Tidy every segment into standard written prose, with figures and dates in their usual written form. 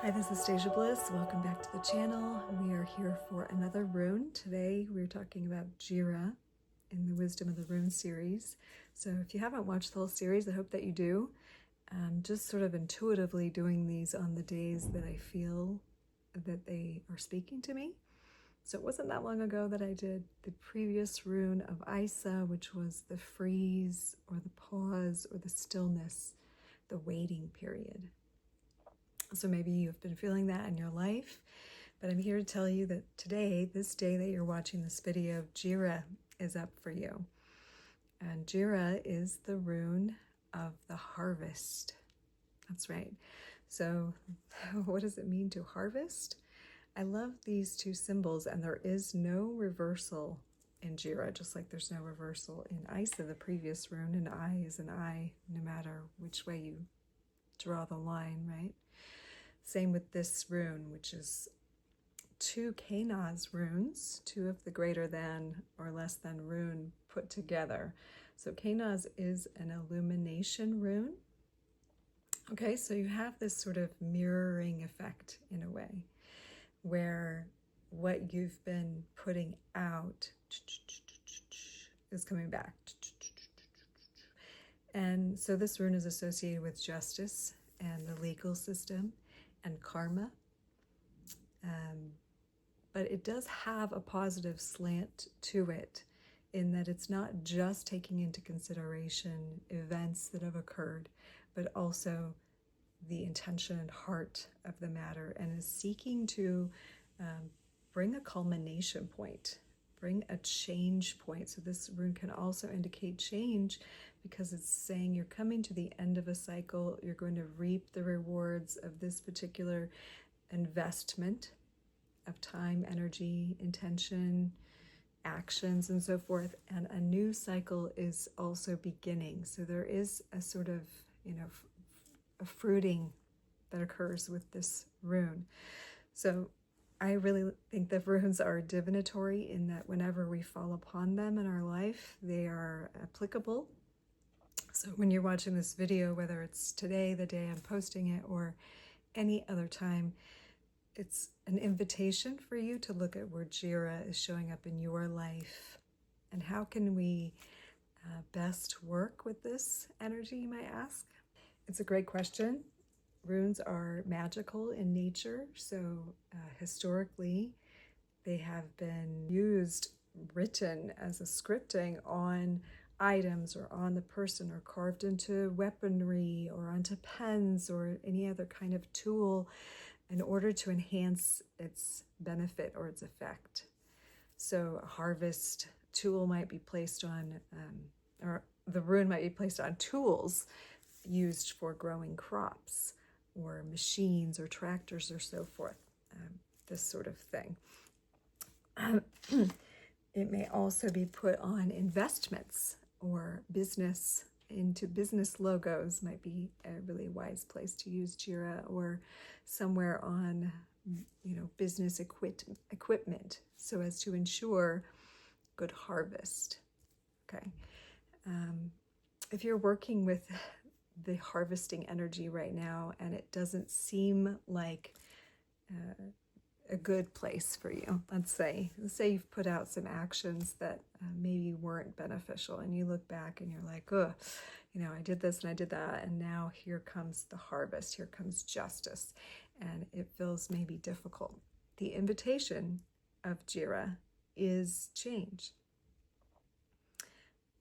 Hi, this is Stasia Bliss. Welcome back to the channel. We are here for another rune. Today we're talking about Jera in the Wisdom of the Rune series. So if you haven't watched the whole series, I hope that you do. Just sort of intuitively doing these on the days that I feel that they are speaking to me. So it wasn't that long ago that I did the previous rune of Isa, which was the freeze or the pause or the stillness, the waiting period. So maybe you've been feeling that in your life, but I'm here to tell you that today, this day that you're watching this video, Jera is up for you. And Jera is the rune of the harvest. That's right. So what does it mean to harvest? I love these two symbols, and there is no reversal in Jera, just like there's no reversal in Isa, the previous rune. An eye is an eye, no matter which way you draw the line, right? Same with this rune, which is two Kanaz runes, two of the greater than or less than rune put together. So Kanaz is an illumination rune. Okay, so you have this sort of mirroring effect in a way, where what you've been putting out is coming back. And so this rune is associated with justice and the legal system and karma, but it does have a positive slant to it in that it's not just taking into consideration events that have occurred, but also the intention and heart of the matter, and is seeking to bring a culmination point, bring a change point. So this rune can also indicate change, because it's saying you're coming to the end of a cycle, you're going to reap the rewards of this particular investment of time, energy, intention, actions, and so forth, and a new cycle is also beginning. So there is a sort of, a fruiting that occurs with this rune. So I really think the runes are divinatory in that whenever we fall upon them in our life, they are applicable. So when you're watching this video, whether it's today, the day I'm posting it, or any other time, it's an invitation for you to look at where Jera is showing up in your life. And how can we best work with this energy, you might ask? It's a great question. Runes are magical in nature, so historically they have been used, written as a scripting on items or on the person, or carved into weaponry or onto pens or any other kind of tool in order to enhance its benefit or its effect. So a harvest tool might be placed on, or the rune might be placed on tools used for growing crops, or machines or tractors or so forth, this sort of thing. It may also be put on investments or business, into business logos might be a really wise place to use Jera, or somewhere on, business equipment, so as to ensure good harvest. Okay. If you're working with the harvesting energy right now and it doesn't seem like a good place for you, let's say you've put out some actions that maybe weren't beneficial, and you look back and you're like, oh, I did this and I did that, and now here comes the harvest, here comes justice, and it feels maybe difficult. The invitation of Jera is change.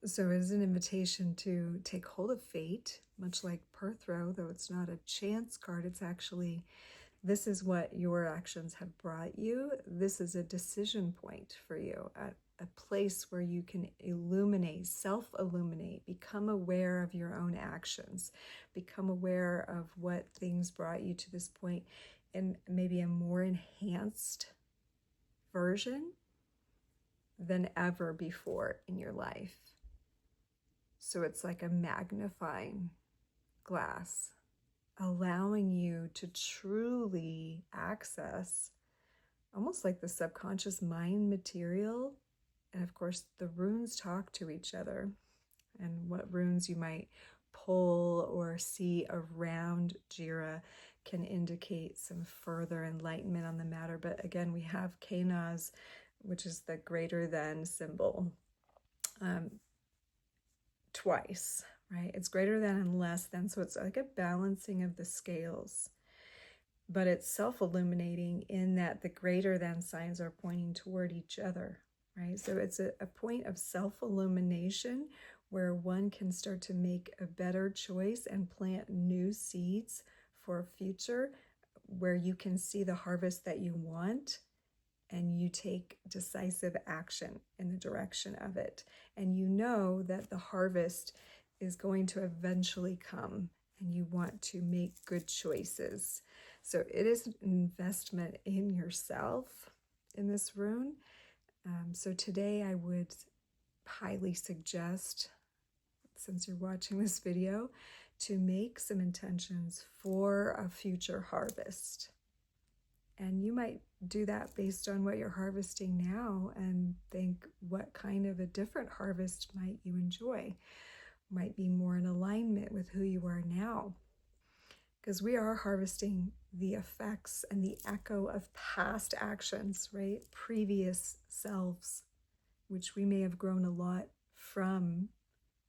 So it is an invitation to take hold of fate, much like Perthrow, though it's not a chance card. It's actually, this is what your actions have brought you. This is a decision point for you, a place where you can illuminate, self-illuminate, become aware of your own actions, become aware of what things brought you to this point in maybe a more enhanced version than ever before in your life. So it's like a magnifying glass, allowing you to truly access almost like the subconscious mind material. And of course, the runes talk to each other, and what runes you might pull or see around Jera can indicate some further enlightenment on the matter. But again, we have Kenaz, which is the greater than symbol, twice, right? It's greater than and less than, so it's like a balancing of the scales. But it's self-illuminating in that the greater than signs are pointing toward each other, right? So it's a point of self-illumination where one can start to make a better choice and plant new seeds for a future where you can see the harvest that you want, and you take decisive action in the direction of it. And you know that the harvest is going to eventually come, and you want to make good choices. So it is an investment in yourself in this rune. So today I would highly suggest, since you're watching this video, to make some intentions for a future harvest. And you might do that based on what you're harvesting now and think, what kind of a different harvest might you enjoy? Might be more in alignment with who you are now. Because we are harvesting the effects and the echo of past actions, right? Previous selves, which we may have grown a lot from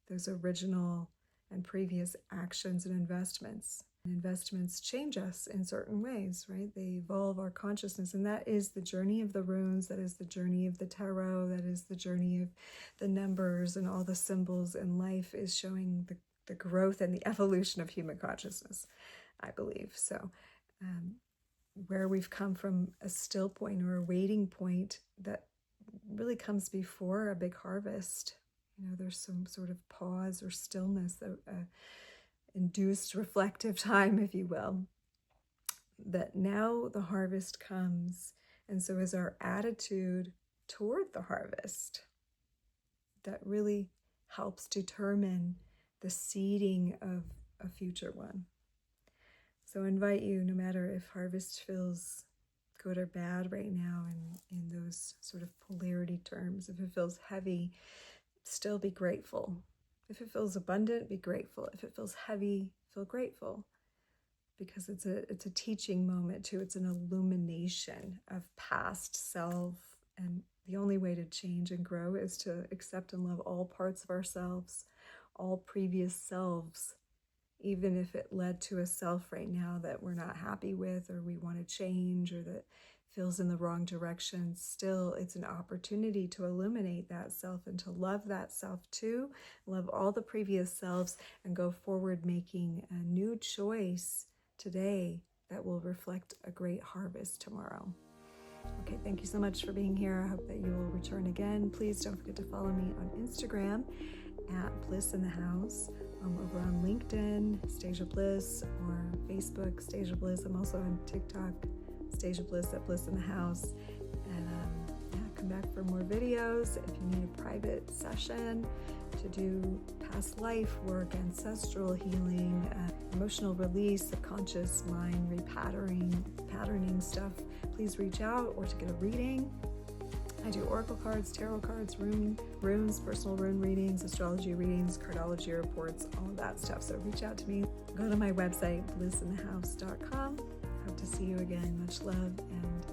those original and previous actions and investments. Investments change us in certain ways, right? They evolve our consciousness, and that is the journey of the runes, that is the journey of the tarot, that is the journey of the numbers and all the symbols in life, is showing the growth and the evolution of human consciousness, I believe. So where we've come from a still point or a waiting point that really comes before a big harvest. You know, there's some sort of pause or stillness, induced reflective time, if you will, that now the harvest comes. And so is our attitude toward the harvest that really helps determine the seeding of a future one. So I invite you, no matter if harvest feels good or bad right now in those sort of polarity terms, if it feels heavy, still be grateful. If it feels abundant, be grateful. If it feels heavy, feel grateful. Because it's a teaching moment too. It's an illumination of past self. And the only way to change and grow is to accept and love all parts of ourselves, all previous selves, even if it led to a self right now that we're not happy with, or we want to change, or that feels in the wrong direction. Still, it's an opportunity to illuminate that self and to love that self too, love all the previous selves, and go forward making a new choice today that will reflect a great harvest tomorrow. Okay, thank you so much for being here. I hope that you will return again. Please don't forget to follow me on Instagram at Bliss in the House. I'm over on LinkedIn, Stasia Bliss, or Facebook, Stasia Bliss. I'm also on TikTok, Stasia Bliss at Bliss in the House. And come back for more videos. If you need a private session to do past life work, ancestral healing, emotional release, subconscious mind patterning stuff, please reach out, or to get a reading. I do oracle cards, tarot cards, runes, personal rune readings, astrology readings, cardology reports, all of that stuff. So reach out to me. Go to my website, blissinthehouse.com. Hope to see you again. Much love and